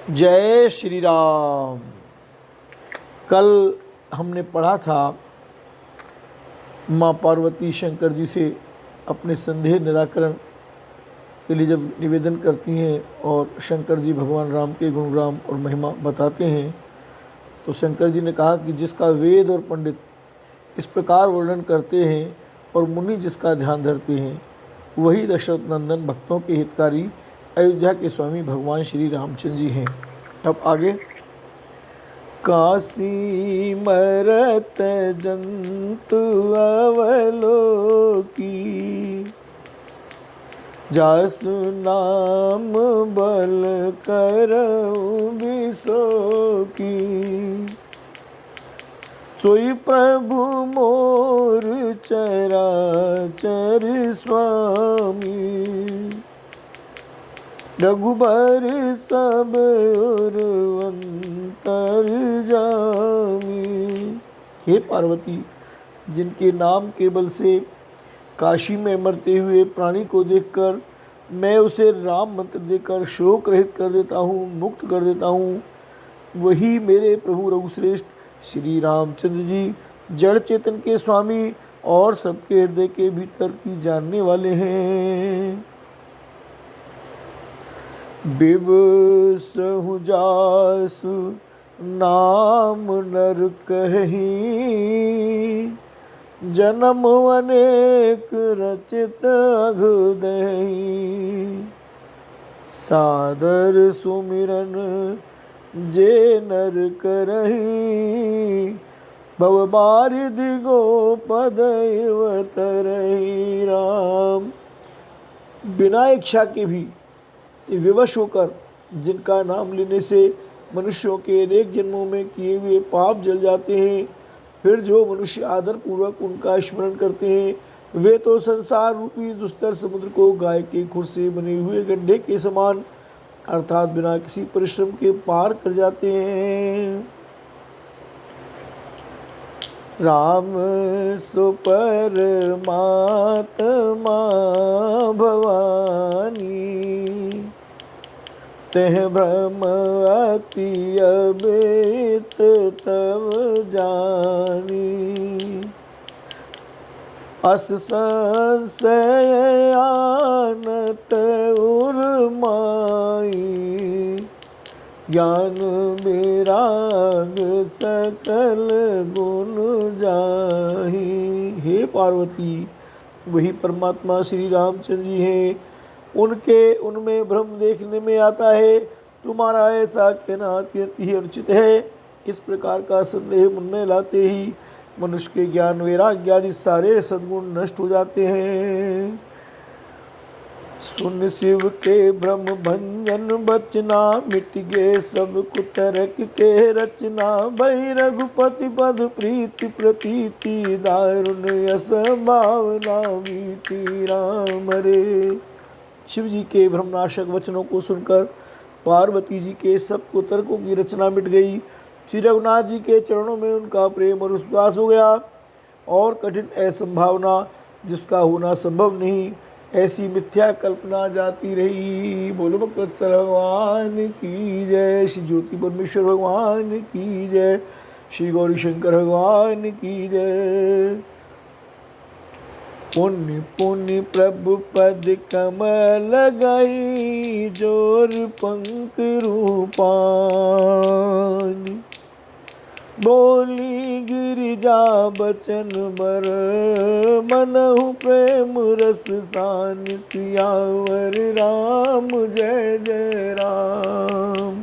जय श्री राम। कल हमने पढ़ा था माँ पार्वती शंकर जी से अपने संदेह निराकरण के लिए जब निवेदन करती हैं और शंकर जी भगवान राम के गुणगान और महिमा बताते हैं, तो शंकर जी ने कहा कि जिसका वेद और पंडित इस प्रकार वर्णन करते हैं और मुनि जिसका ध्यान धरते हैं, वही दशरथ नंदन भक्तों के हितकारी अयोध्या के स्वामी भगवान श्री रामचंद्र जी हैं। अब आगे। काशी मरत जंतु अवलोकी, जासु नाम बल करऊ बिसोकी, सोई प्रभु मोर चराचर स्वामी, रघुबर सब अंतर जामी। हे पार्वती, जिनके नाम के बल से काशी में मरते हुए प्राणी को देखकर मैं उसे राम मंत्र देकर शोक रहित कर देता हूँ, मुक्त कर देता हूँ, वही मेरे प्रभु रघुश्रेष्ठ श्री रामचंद्र जी जड़ चेतन के स्वामी और सबके हृदय के भीतर की जानने वाले हैं। बिबसहु जासु नाम नर कही, जन्म अनेक रचित अघदही, सादर सुमिरन जे नर करही, भव बारिधि गोपद तरही। राम, बिना इच्छा के भी विवश होकर जिनका नाम लेने से मनुष्यों के अनेक जन्मों में किए हुए पाप जल जाते हैं, फिर जो मनुष्य आदर पूर्वक उनका स्मरण करते हैं, वे तो संसार रूपी दुस्तर समुद्र को गाय के खुर से बने हुए गड्ढे के समान अर्थात बिना किसी परिश्रम के पार कर जाते हैं। राम सुपरमात्मा भवानी, तेह ब्रह्म अति अबित तव जानी, अस संशय आनत उर्माई, ज्ञान विराग सकल गुण जाहि। हे पार्वती, वही परमात्मा श्री रामचंद्र जी हैं, उनमें भ्रम देखने में आता है। तुम्हारा ऐसा कहना अत्यंत ही अनुचित है। इस प्रकार का संदेह मन में लाते ही मनुष्य के ज्ञान वैराग्य आदि सारे सद्गुण नष्ट हो जाते हैं। सुन शिव के ब्रह्म भंजन बचना, मिट गए सब कुतरक के रचना, भई रघुपति पद प्रीति प्रतीति, दारुण यस भावना बीती। राम रे, शिव जी के ब्रह्मनाशक वचनों को सुनकर पार्वती जी के सब कुतर्कों की रचना मिट गई। श्री रघुनाथ जी के चरणों में उनका प्रेम और विश्वास हो गया और कठिन असंभावना जिसका होना संभव नहीं, ऐसी मिथ्या कल्पना जाती रही। बोलो भक्तवत्सल भगवान की जय, श्री ज्योति परमेश्वर भगवान की जय, श्री गौरी शंकर भगवान की जय। पुण्य पुण्य प्रभु पद कमल गई, जोर पंख रूपान, बोली गिरिजा बचन बर, मनहु प्रेम रस सान, सियावर राम जय जय राम।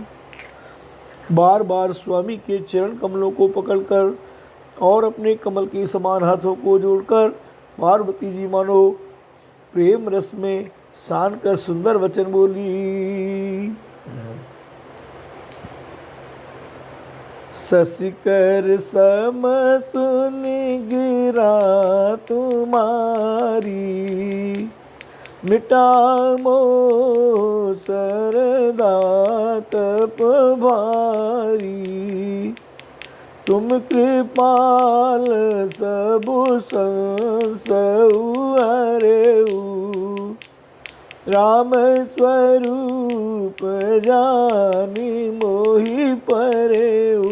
बार बार स्वामी के चरण कमलों को पकड़कर और अपने कमल के समान हाथों को जोड़कर पार्वती जी मानो प्रेम रस में सान कर सुंदर वचन बोली। शशिकर सम सुनि गिरा तुम्हारी, मिटा मोह सरदा तप भारी, तुम कृपाल सबु संसऊ हरेऊ, राम स्वरूप जानी मोहि परेऊ।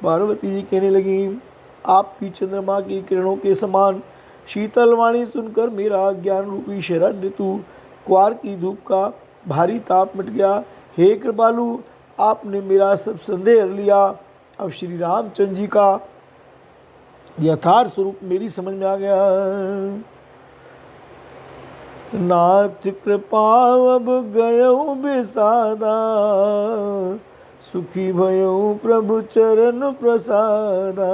पार्वती जी कहने लगी, आपकी चंद्रमा की किरणों के समान शीतल वाणी सुनकर मेरा ज्ञान रूपी शरद ऋतु क्वार की धूप का भारी ताप मिट गया। हे कृपालु, आपने मेरा सब संदेह हर लिया। अब श्री रामचंद्र जी का यथार्थ स्वरूप मेरी समझ में आ गया। नाथ कृपा अब गयऊ बिसादा, सुखी भयऊ प्रभु चरण प्रसादा।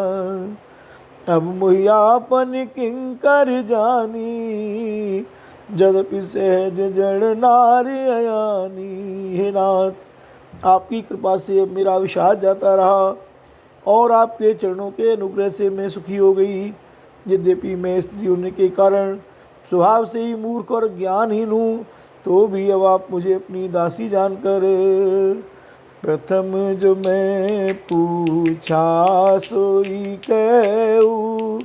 अब मुह्यापन किंकर जानी, जदपि सहज जड़ नारी अयानी। हे नाथ, आपकी कृपा से अब मेरा विषाद जाता रहा और आपके चरणों के अनुग्रह से मैं सुखी हो गई। यद्यपि मैं स्त्री होने के कारण स्वभाव से ही मूर्ख और ज्ञानहीन हूँ, तो भी अब आप मुझे अपनी दासी जानकर प्रथम जो मैं पूछा सोई कहूँ।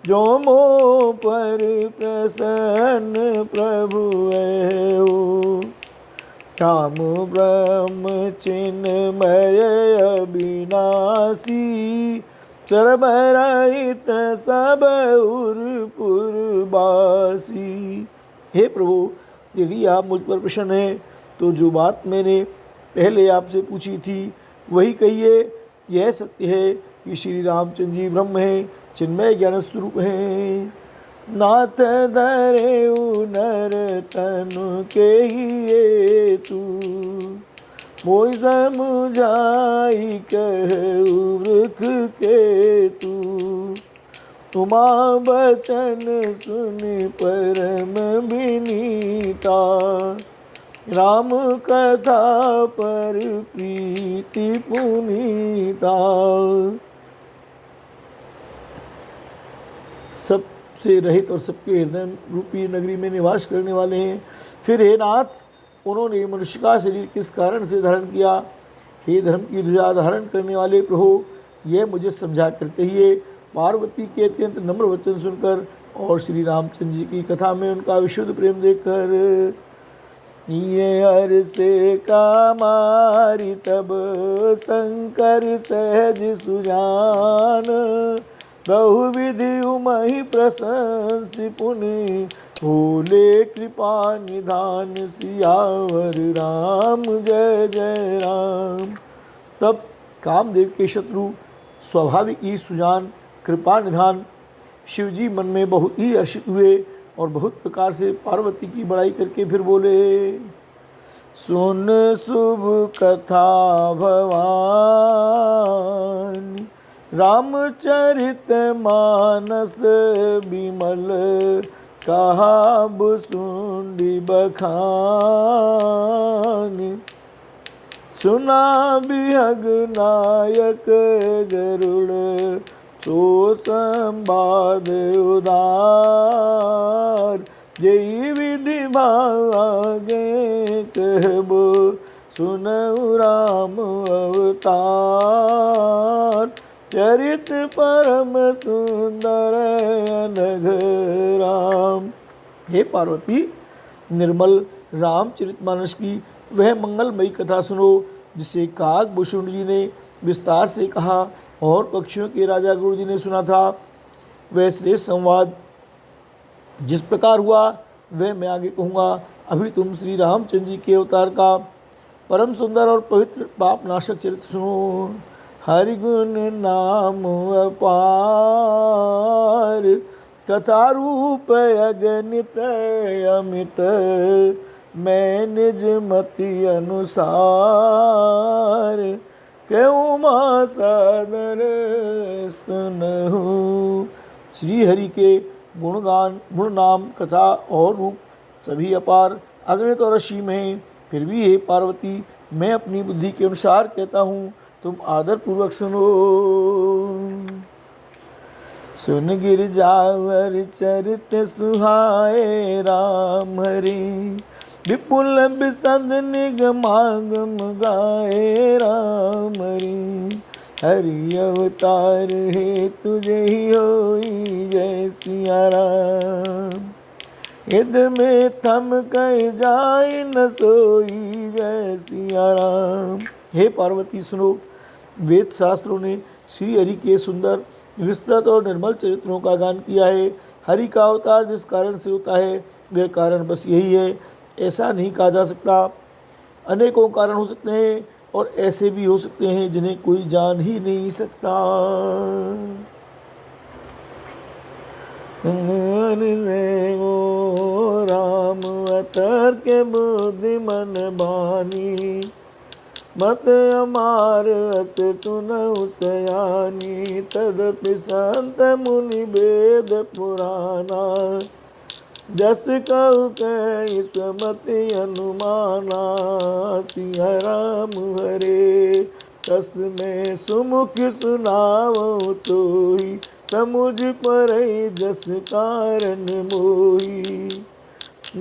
जो मोह पर प्रसन्न प्रभु ऐऊ। राम ब्रह्म चिन्मय अविनाशी, सर्व रहित सब उरपुरवासी। हे प्रभु, यदि आप मुझ पर प्रसन्न हैं तो जो बात मैंने पहले आपसे पूछी थी वही कहिए। यह सत्य है कि श्री रामचंद्र जी ब्रह्म हैं, चिन्मय ज्ञान स्वरूप हैं। नाथ धरेउ नर तनु के ही तू, मोहि समुझाई कहु वृख के तू। उमा बचन सुन परम विनीता, राम कथा पर प्रीति पुनीता। सबसे रहित और सबके हृदय रूपी नगरी में निवास करने वाले हैं। फिर हे नाथ, उन्होंने मनुष्य का शरीर किस कारण से धारण किया? हे धर्म की ध्वजा धारण करने वाले प्रभु, यह मुझे समझा कर कहिए। पार्वती के अत्यंत नम्र वचन सुनकर और श्री रामचंद्र जी की कथा में उनका विशुद्ध प्रेम देखकर ये हर से कामारी तब शंकर सहज सुजान। बहुविधि उमहि प्रशंसि पुनि, भोले कृपा निधान सियावर राम जय जय राम। तब कामदेव के शत्रु स्वाभाविक ही सुजान कृपा निधान शिवजी मन में बहुत ही हर्षित हुए और बहुत प्रकार से पार्वती की बड़ाई करके फिर बोले, सुन शुभ कथा भवान, रामचरित मानस बिमल। कहा बुसुंडी बखान, सुना बिहग नायक गरुड़। सो संवाद उदार, जय विधि भागे कहबो। सुनऊ राम अवतार, चरित परम सुंदर अनघ राम। हे पार्वती, निर्मल रामचरितमानस की वह मंगलमयी कथा सुनो जिसे काकभूषुंड जी ने विस्तार से कहा और पक्षियों के राजा गुरु जी ने सुना था। वह श्रेष्ठ संवाद जिस प्रकार हुआ वह मैं आगे कहूँगा। अभी तुम श्री रामचंद्र जी के अवतार का परम सुंदर और पवित्र पाप नाशक चरित्र सुनो। हरि गुण नाम अपार, कथा रूप अगणित अमित। मैं निज मति अनुसार, क्यों मां सादर सुनहु। श्री हरि के गुणगान, गुण नाम, कथा और रूप सभी अपार अगणित और असीम हैं। फिर भी हे पार्वती, मैं अपनी बुद्धि के अनुसार कहता हूँ, तुम आदर पूर्वक सुनो। सुन गिरजावर चरित सुहाए राम हरि, विपुल बिसद निगमागम गाए राम हरि। हरि अवतार है तुझे ही होई जय सिया राम। हिद में थम कहीं जाए न सोई जय सिया राम। हे पार्वती सुनो, वेद शास्त्रों ने श्री हरि के सुंदर विस्तृत और निर्मल चरित्रों का गान किया है। हरि का अवतार जिस कारण से होता है वह कारण बस यही है, ऐसा नहीं कहा जा सकता। अनेकों कारण हो सकते हैं और ऐसे भी हो सकते हैं जिन्हें कोई जान ही नहीं सकता। राम अतर के बुद्धि मन बानी, मत अमार अस सुनऊ सयानी। तदपि संत मुनि वेद पुराना, जस कहु कहि समति अनुमाना। सिया राम हरे तस में सुमुख सुनावो तोहि, समुझ परई जस कारण मोही।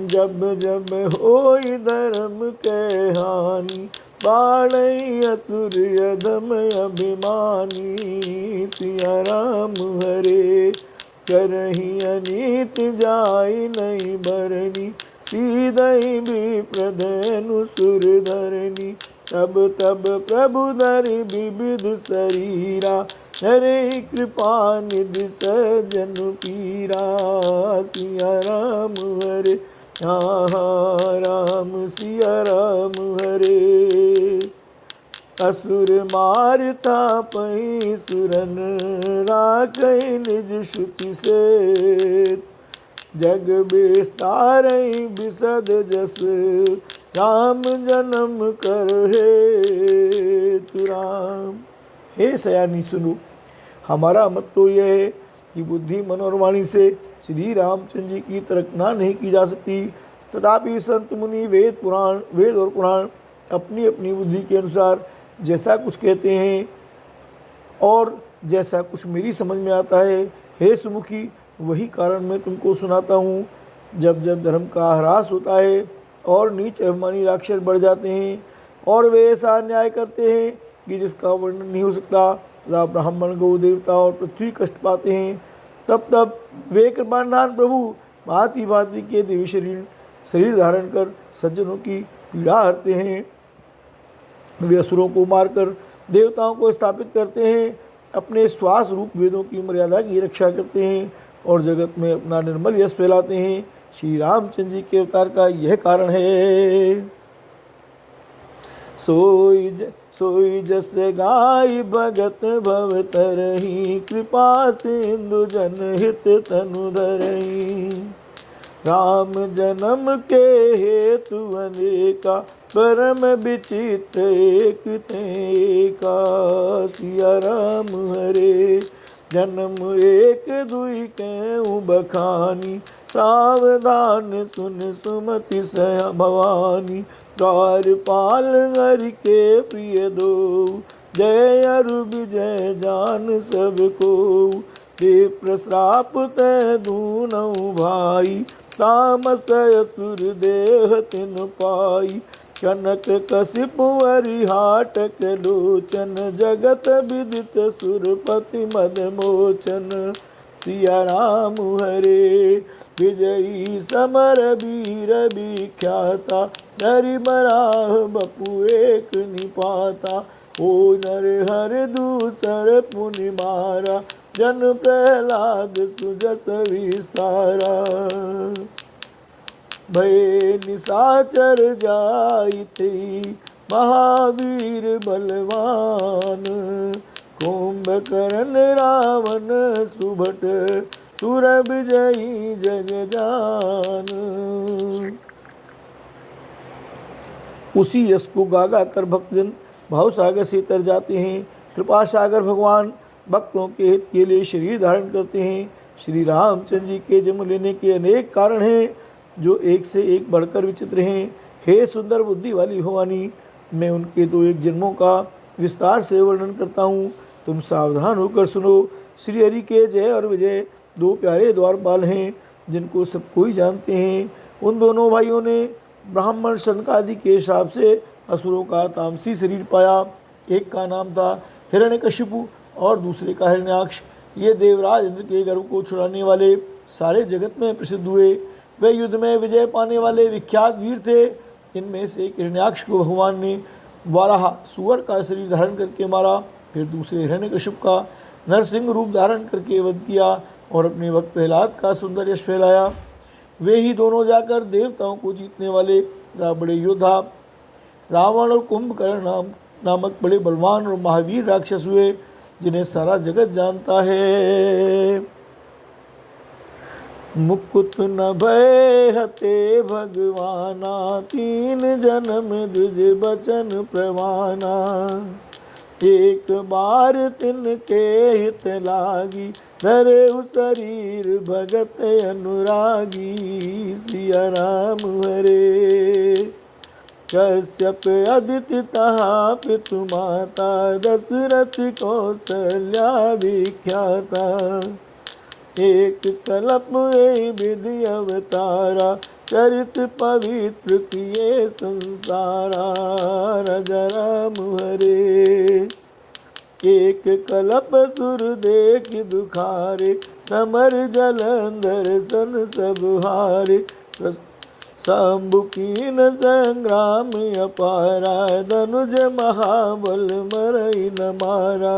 जब जब होई धर्म के हानि, बाढ़ई असुर अधम अभिमानी। सिया राम हरे करही अनीत जाई नहीं बरनी, सीधई भी प्रधनु सुर धरनी। तब तब प्रभु धरि विविध शरीरा, हरे कृपा निधि सजन पीरा। सिया राम हरे राम सिया राम हरे। असुर मारता पई सुरन, राखई निज श्रुति से। जग विस्तारई विशद जस, राम जन्म कर हे तुराम। हे सयानी सुनो, हमारा मत तो यह है कि बुद्धि मन और वाणी से श्री रामचंद्र जी की तर्कना नहीं की जा सकती। तथापि संत मुनि वेद और पुराण अपनी अपनी बुद्धि के अनुसार जैसा कुछ कहते हैं और जैसा कुछ मेरी समझ में आता है, हे सुमुखी वही कारण मैं तुमको सुनाता हूँ। जब जब धर्म का ह्रास होता है और नीच अभिमानी राक्षस बढ़ जाते हैं और वे ऐसा अन्याय करते हैं कि जिसका वर्णन नहीं हो सकता, तथा ब्राह्मण गौ देवता और पृथ्वी कष्ट पाते हैं, तब तब वे कृपानिधान प्रभु भांति भांति के दिव्य शरीर धारण कर सज्जनों की पीड़ा हरते हैं। वे असुरों को मारकर देवताओं को स्थापित करते हैं, अपने श्वास रूप वेदों की मर्यादा की रक्षा करते हैं और जगत में अपना निर्मल यश फैलाते हैं। श्री रामचंद्र जी के अवतार का यह कारण है। सोई जस गाय भगत भव तरही, कृपा सिंधु जन हित तनु धरही। राम जन्म के हेतु अनेका, परम विचित्र एक तेका। सिया राम हरे जन्म एक दुई केहूँ बखानी, सावधान सुन सुमति सया भवानी। द्वारपाल हरि के प्रिय दो, जय अरु विजय जान सबको। विप्र श्राप तै दूनौ भाई, तामस असुर देह तिन पाई। कनक कशिपु हरिहाटक लोचन, जगत विदित सुरपति मद मोचन। सिया राम हरे विजयी समर वीर विख्याता, हरि बराह बपु एक निपाता। ओ नर हर दूसर पुनि मारा, जन प्रहलाद सुजस विस्तारा। भय निशाचर जाइते, महावीर बलवान। कुंभकर्ण रावण सुभट, सुर विजयी जग जान। उसी यश को गागा कर भक्तजन भाव सागर से तर जाते हैं। कृपा सागर भगवान भक्तों के हित के लिए शरीर धारण करते हैं। श्री रामचंद्र जी के जन्म लेने के अनेक कारण हैं जो एक से एक बढ़कर विचित्र हैं। हे सुंदर बुद्धि वाली भवानी, मैं उनके दो एक जन्मों का विस्तार से वर्णन करता हूँ, तुम सावधान होकर सुनो। श्री हरि के जय और विजय दो प्यारे द्वारपाल हैं जिनको सब कोई जानते हैं। उन दोनों भाइयों ने ब्राह्मण शनकादि के श्राप से असुरों का तामसी शरीर पाया। एक का नाम था हिरण्यकशिपु और दूसरे का हिरण्याक्ष। ये देवराज इंद्र के गर्भ को छुड़ाने वाले सारे जगत में प्रसिद्ध हुए। वे युद्ध में विजय पाने वाले विख्यात वीर थे। इनमें से एक हिरण्याक्ष को भगवान ने वाराह सुअर का शरीर धारण करके मारा, फिर दूसरे हिरण्यकशिप का नरसिंह रूप धारण करके वध किया और अपने भक्त प्रहलाद का सुंदर यश फैलाया। वे ही दोनों जाकर देवताओं को जीतने वाले बड़े योद्धा रावण और कुंभकर्ण नामक बड़े बलवान और महावीर राक्षस हुए, जिन्हें सारा जगत जानता है। मुकुट न भय हते भगवाना, तीन जन्म द्विज बचन प्रवाना। एक बार तिनके हित लागी, धरे शरीर भगत अनुरागी। सिया राम हरे। कश्यप अदिति तहा पितु माता, दशरथ कौशल्या विख्याता। एक कल्प विधि अवतारा, चरित पवित्र किए संसारा। राजा राम हरे। एक कल्प सुर देख दुखारे, समर जलंधर सन सब हारे। शंभुकीन संग्राम अपारा, धनुज महाबल मरई न मारा।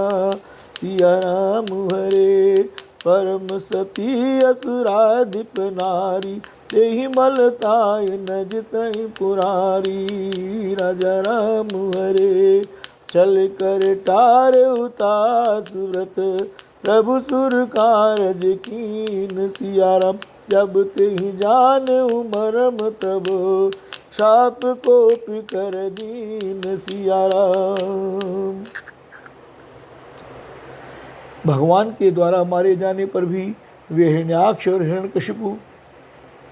सिया राम हरे। परम सती असुराधिप नारी, तेहि मलताय न जितहि पुरारी। राजा राम हरे। चल कर टार उतास व्रत, प्रभु सुर कारज कीन। सिया राम। जब तेहि जान मरम तब, शाप कोप कर दीन। सिया राम। भगवान के द्वारा मारे जाने पर भी वे हिरण्याक्ष और हिरण्यकशिपु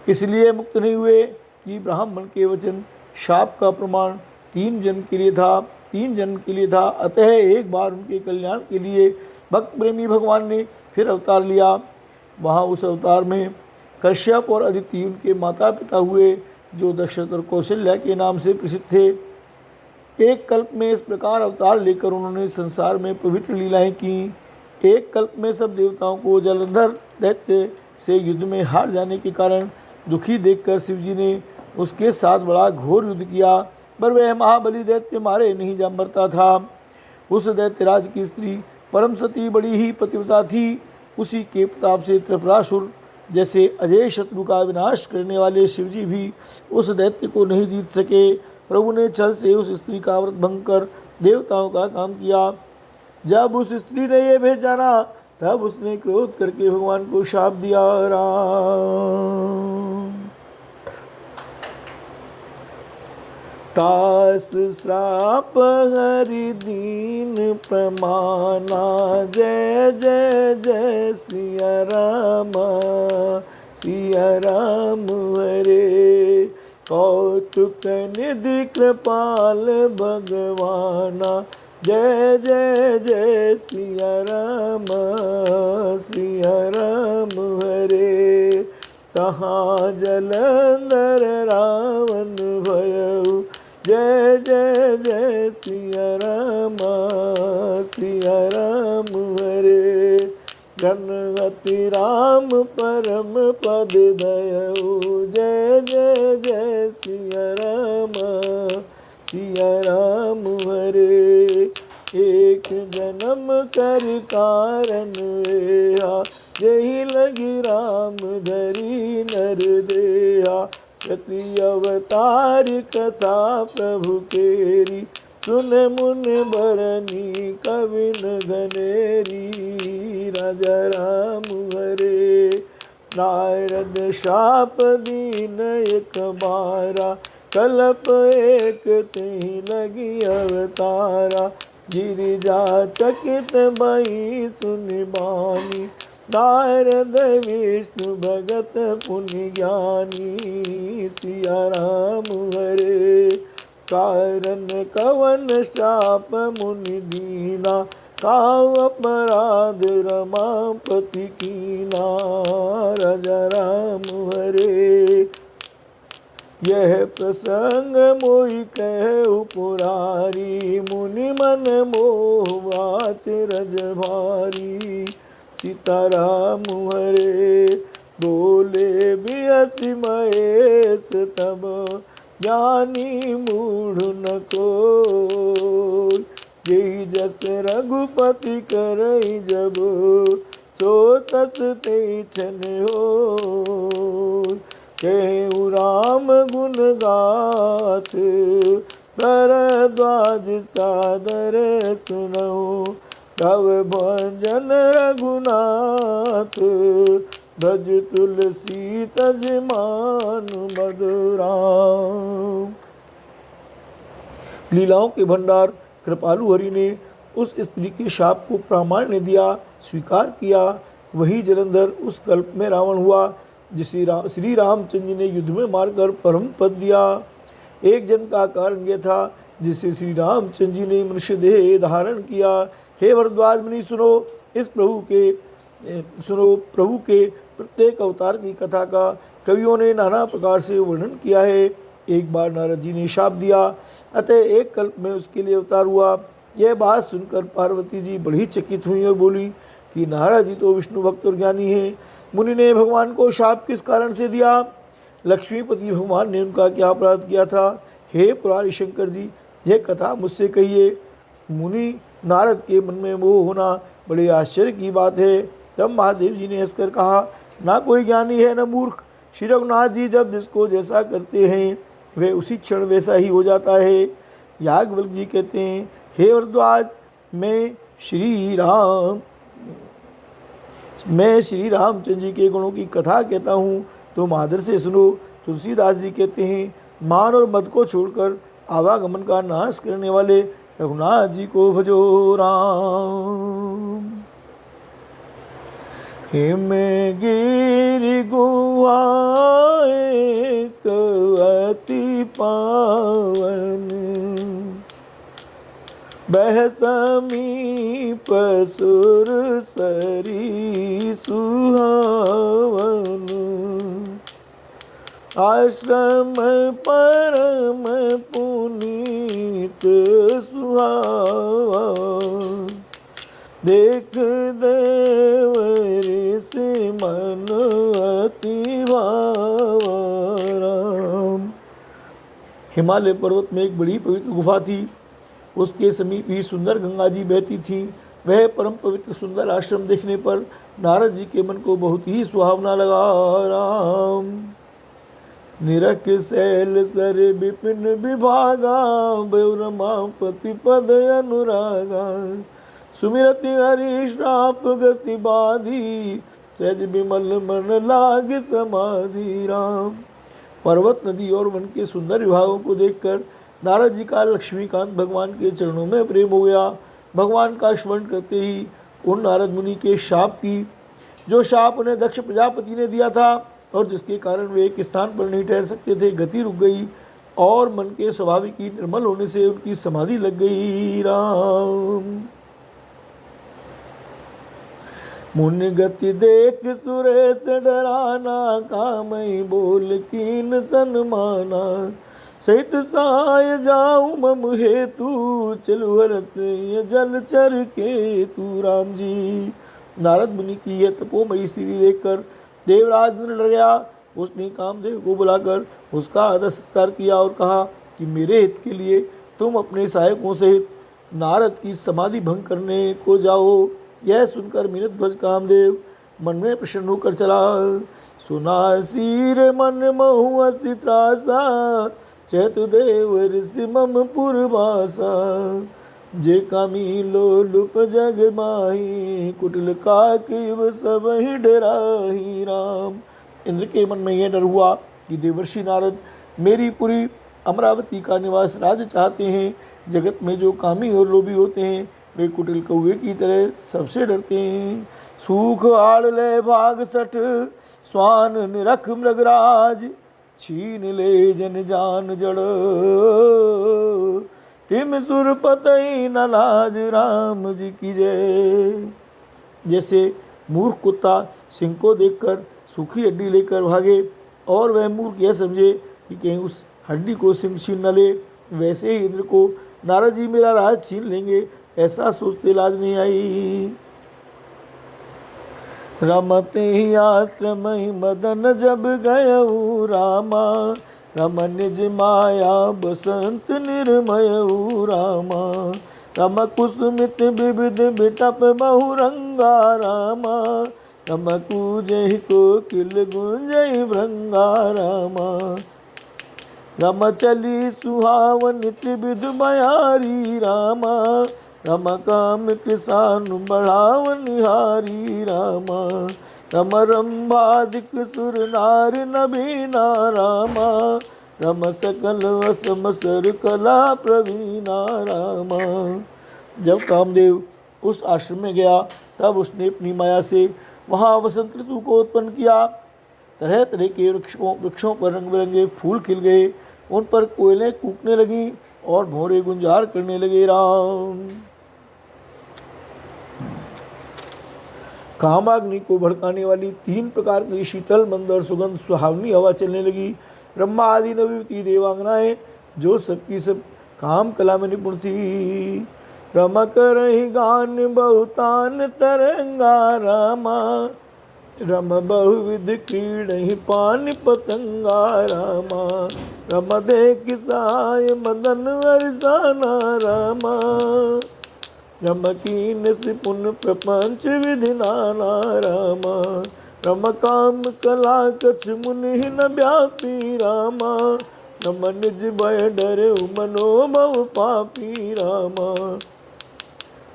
इसलिए मुक्त नहीं हुए कि ब्राह्मण के वचन शाप का प्रमाण 3 जन्म के लिए था। अतः एक बार उनके कल्याण के लिए भक्त प्रेमी भगवान ने फिर अवतार लिया। वहाँ उस अवतार में कश्यप और अदिति उनके माता पिता हुए, जो दशरथ और कौशल्या के नाम से प्रसिद्ध थे। एक कल्प में इस प्रकार अवतार लेकर उन्होंने संसार में पवित्र लीलाएं की। एक कल्प में सब देवताओं को जलंधर दैत्य से युद्ध में हार जाने के कारण दुखी देखकर शिवजी ने उसके साथ बड़ा घोर युद्ध किया, पर वह महाबली दैत्य मारे नहीं जा मरता था। उस दैत्यराज की स्त्री परम सती बड़ी ही पतिव्रता थी। उसी के प्रताप से त्रिपुरासुर जैसे अजय शत्रु का विनाश करने वाले शिवजी भी उस दैत्य को नहीं जीत सके। प्रभु ने छल से उस स्त्री का व्रत भंग कर देवताओं का काम किया। जब उस स्त्री ने यह भेद जाना, तब उसने क्रोध करके भगवान को शाप दिया। राम। तास श्राप हरि दीन प्रमाना, जय जय जय सिया रामा। सिया राम हरे। कौतुक निधि कृपाल भगवाना, जय जय जय सिया राम। सिया राम हरे। तहाँ जलंधर रावण भयउ, जय जय जय सिया राम। सिया राम हरे। गणपति राम परम पद दयउ, जय जय जय सिया राम। सिया राम हरे। एक जन्म कर कारण एहा, यही लगी राम धरी नर देहा। प्रति अवतार कथा प्रभु केरी, सुन मुन बरनी कविन घनेरी। राजा राम हरे। नारद शाप दीन एक बारा, कल्प एक तेहि लगी अवतारा। गिरिजा चकित भई सुनि बानी, नारद विष्णु भगत पुनि ज्ञानी। सिया राम हरे। कारण कवन शाप मुनि दीना, काऊ अपराध रमापति कीना। राजा राम हरे। यह प्रसंग मोहि कहु पुरारी, मुनि मन मोह वाच रज भारी। सीताराम हरे। बोले बियसि महेश तब ज्ञानी मूढ़ न कोई। यही जस रघुपति करई जब सो तस ते छन होय। कहु राम गुण गाथ भरद्वाज सादर सुनऊ। तव भंजन रघुनाथ भज तुलसी तज मान मधुराम। लीलाओं के भंडार कृपालु हरि ने उस स्त्री के शाप को प्रामाण्य दिया, स्वीकार किया। वही जलंधर उस कल्प में रावण हुआ जिसे श्री रामचंद्र जी ने युद्ध में मारकर परम पद दिया। एक जन का कारण यह था जिसे श्री रामचंद्र जी ने मनुष्य देह धारण किया। हे भरद्वाज मुनि सुनो, इस प्रभु के प्रत्येक अवतार की कथा का कवियों ने नाना प्रकार से वर्णन किया है। एक बार नारद जी ने शाप दिया, अतः एक कल्प में उसके लिए अवतार हुआ। यह बात सुनकर पार्वती जी बड़ी चकित हुई और बोली कि नारद जी तो विष्णु भक्त और ज्ञानी हैं। मुनि ने भगवान को शाप किस कारण से दिया? लक्ष्मीपति भगवान ने उनका क्या अपराध किया था? हे पुरारी शंकर जी, यह कथा मुझसे कहिए। मुनि नारद के मन में मोह होना बड़े आश्चर्य की बात है। तब महादेव जी ने हंसकर कहा, ना कोई ज्ञानी है न मूर्ख। श्री रघुनाथ जी जब जिसको जैसा करते हैं वह उसी क्षण वैसा ही हो जाता है। याज्ञवल्क्य जी कहते हैं, हे भरद्वाज, मैं श्री रामचंद्र जी के गुणों की कथा कहता हूँ, तुम आदर से सुनो। तुलसीदास जी कहते हैं, मान और मद को छोड़कर आवागमन का नाश करने वाले रघुनाथ जी को भजो राम। हिम गिरि गुहाए अति पावन, बह समीप सुर सरी सुहावन। आश्रम परम पुनीत सुहावन, देख देव ऋषि मन अति भावन। हिमालय पर्वत में एक बड़ी पवित्र गुफा थी। उसके समीप ही सुंदर गंगा जी बहती थी। वह परम पवित्र सुंदर आश्रम देखने पर नारद जी के मन को बहुत ही सुहावना लगा। राम निरख शैल सर विपिन विभागा, रमापति पद अनुरागा। सुमिरति हरि श्राप गति बाधी, सहज विमल मन लाग समाधि। राम पर्वत, नदी और वन के सुंदर विभागों को देखकर नारद जी का लक्ष्मीकांत भगवान के चरणों में प्रेम हो गया। भगवान का स्मरण करते ही उन नारद मुनि के शाप की, जो शाप उन्हें दक्ष प्रजापति ने दिया था और जिसके कारण वे एक स्थान पर नहीं ठहर सकते थे, गति रुक गई और मन के स्वाभाविक ही निर्मल होने से उनकी समाधि लग गई। राम मुनि गति देख सुरेश डराना, कामई बोल कीन सन्माना। सहित साय जाऊं मम हेतु, चलु हरस ये जलचर के तू। राम जी नारद मुनि की यह तपोमयी स्थिति देखकर देवराज ने डर गया। उसने कामदेव को बुलाकर उसका आदर सत्कार किया और कहा कि मेरे हित के लिए तुम अपने सहायकों सहित नारद की समाधि भंग करने को जाओ। यह सुनकर मीनत भज कामदेव मन में प्रसन्न होकर चला। सुना सिर मन महु असी त्रासा, चैतु देव ऋषि मम पुरवासा। जे कामी लोलुप जग माही, कुटिल काकिव सब ही डराही। राम इंद्र के मन में यह डर हुआ कि देवर्षि नारद मेरी पुरी अमरावती का निवास राज्य चाहते हैं। जगत में जो कामी और लोभी होते हैं वे कुटिल कौवे की तरह सबसे डरते हैं। सूख आड़ ले भाग सठ, स्वान निरख मृगराज। छीन ले जन जान जड़, तिम सुर पतई न लाज। राम जी की जय। जैसे मूर्ख कुत्ता सिंह को देखकर सूखी हड्डी लेकर भागे और वह मूर्ख यह समझे कि कहीं उस हड्डी को सिंह छीन न ले, वैसे ही इंद्र को नारद जी मेरा राज छीन लेंगे ऐसा सोचते लाज नहीं आई। रमते ही आश्रम ही मदन जब गयऊ रामा, रम निज माया बसंत निर्मयऊ रामा, रम कुसुमित विविध बिटप बहुरंगा रामा, रम कूजहि कोकिल गुंजहि भृंगा रामा, रम चली सुहावन त्रिविध बयारी रामा, रम काम कृषानु बढ़ावन हारी रामा, रम रंभादिक सुर नार नबीना रामा, रम सकल वसम सर कला प्रवीणा रामा। जब कामदेव उस आश्रम में गया तब उसने अपनी माया से वहाँ वसंत ऋतु को उत्पन्न किया। तरह तरह के वृक्षों पर रंग बिरंगे फूल खिल गए, उन पर कोयलें कूकने लगीं और भौरे गुंजार करने लगे। राम कामाग्नि को भड़काने वाली 3 प्रकार की शीतल मंद और सुगंध सुहावनी हवा चलने लगी। ब्रह्मा आदि नवयुवती देवांगनाएं जो सबकी सब काम कला में निपुण थी, रमक रही गान बहुतान तरंगा रामा, रम बहुविध क्रीड़हि पान पतंगा रामा, रम देख सहाय मदन अरसाना रामा, रम कीन सिपुन प्रपंच विधि नाना रामा, रम काम कला कछ मुनि न व्यापी रामा, रम निज भय डर मनो भव पापी रामा,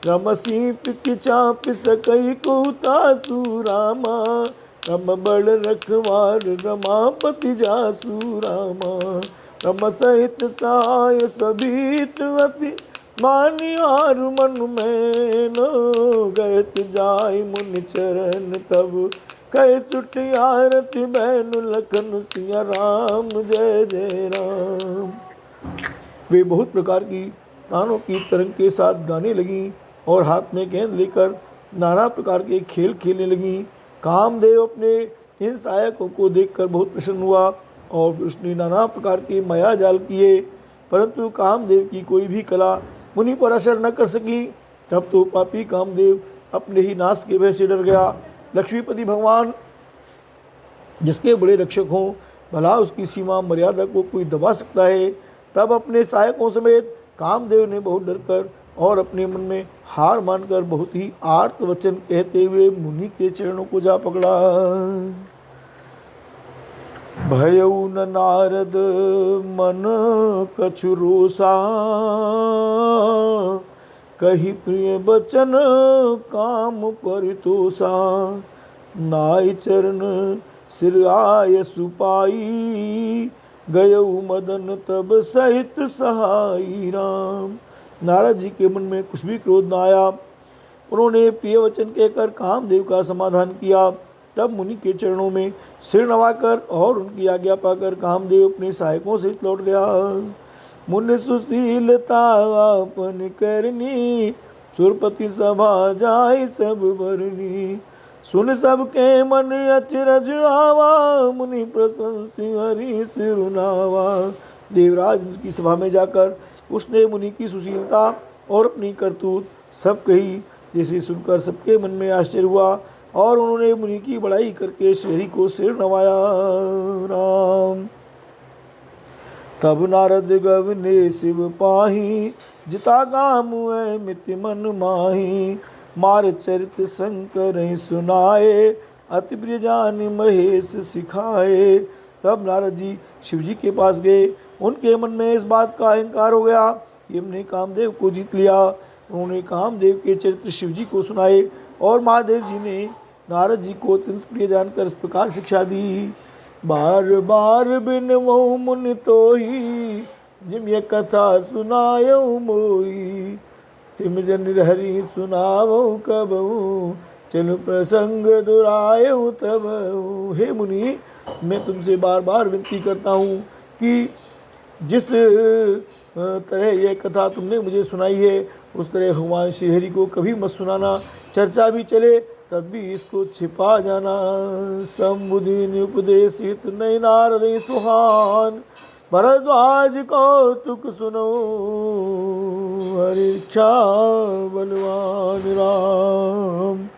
रम सीप की चाप सकई को तासु रामा, रम बड़ रखवार रमापति जासु रामा, रम सहित सहाय सभीत अति मानियार मन में नो गैस जाय मुनि चरण तब कह सुट आरती बैनु लखन सिया राम जय जय राम। वे बहुत प्रकार की तानों की तरंग के साथ गाने लगी और हाथ में गेंद लेकर नाना प्रकार के खेल खेलने लगी। कामदेव अपने इन सहायकों को देखकर बहुत प्रसन्न हुआ और फिर उसने नाना प्रकार के माया जाल किए, परंतु कामदेव की कोई भी कला मुनि पर असर न कर सकी। तब तो पापी कामदेव अपने ही नाश के भय से डर गया। लक्ष्मीपति भगवान जिसके बड़े रक्षक हों, भला उसकी सीमा मर्यादा को कोई दबा सकता है। तब अपने सहायकों समेत कामदेव ने बहुत डरकर और अपने मन में हार मानकर बहुत ही आर्त वचन कहते हुए मुनि के चरणों को जा पकड़ा। भयउ न नारद मन कछु रोसा, कही प्रिय बचन काम परितोषा, नाय चरण सिर आय सुपाई, गयउ मदन तब सहित सहाई राम। नारद जी के मन में कुछ भी क्रोध न आया। उन्होंने प्रिय वचन कहकर कामदेव का समाधान किया। तब मुनि के चरणों में सिर नवाकर और उनकी आज्ञा पाकर कामदेव अपने सहायकों से लौट गया। मुनि सुशीलता आपन करनी, सुरपति सभा जाय सब बरनी, सुन सब के मन अचरज आवा, मुनि प्रशंसी हरि सिरुनावा। देवराज की सभा में जाकर उसने मुनि की सुशीलता और अपनी करतूत सब कही, जिसे सुनकर सबके मन में आश्चर्य हुआ और उन्होंने मुनि की बड़ाई करके श्री को सिर नवाया। राम तब नारद गवने शिव पाही, जिता गाम मिति मन माही, मार चरित शंकर सुनाए, अति प्रिय जान महेश सिखाए। तब नारद जी शिव जी के पास गए। उनके मन में इस बात का अहंकार हो गया कि हमने कामदेव को जीत लिया। उन्होंने कामदेव के चरित्र शिव जी को सुनाए और महादेव जी ने नारद जी को अत्यंत प्रिय जानकर इस प्रकार शिक्षा दी। बार बार बिनवऊ मुनि तोही, जिम ये कथा सुनायऊ मोई, तिम जन हरि सुनावऊ कबऊ, चलु प्रसंग दुरायऊ तबऊ। हे मुनि, मैं तुमसे बार बार विनती करता हूँ कि जिस तरह यह कथा तुमने मुझे सुनाई है उस तरह भगवान श्रीहरि को कभी मत सुनाना। चर्चा भी चले तब भी इसको छिपा जाना। संबुधि उपदेशित नय नारद सुहान, भरद्वाज कौतुक सुनो, हरि इच्छा बलवान राम।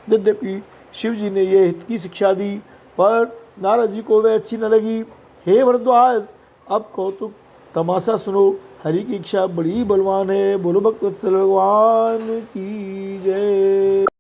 यद्यपि शिव जी ने ये हित की शिक्षा दी, पर नारद जी को वह अच्छी न लगी। हे भरद्वाज, अब कौतुक तमाशा सुनो। हरि की इच्छा बड़ी बलवान है। बोलो भक्त वत्सल भगवान की जय।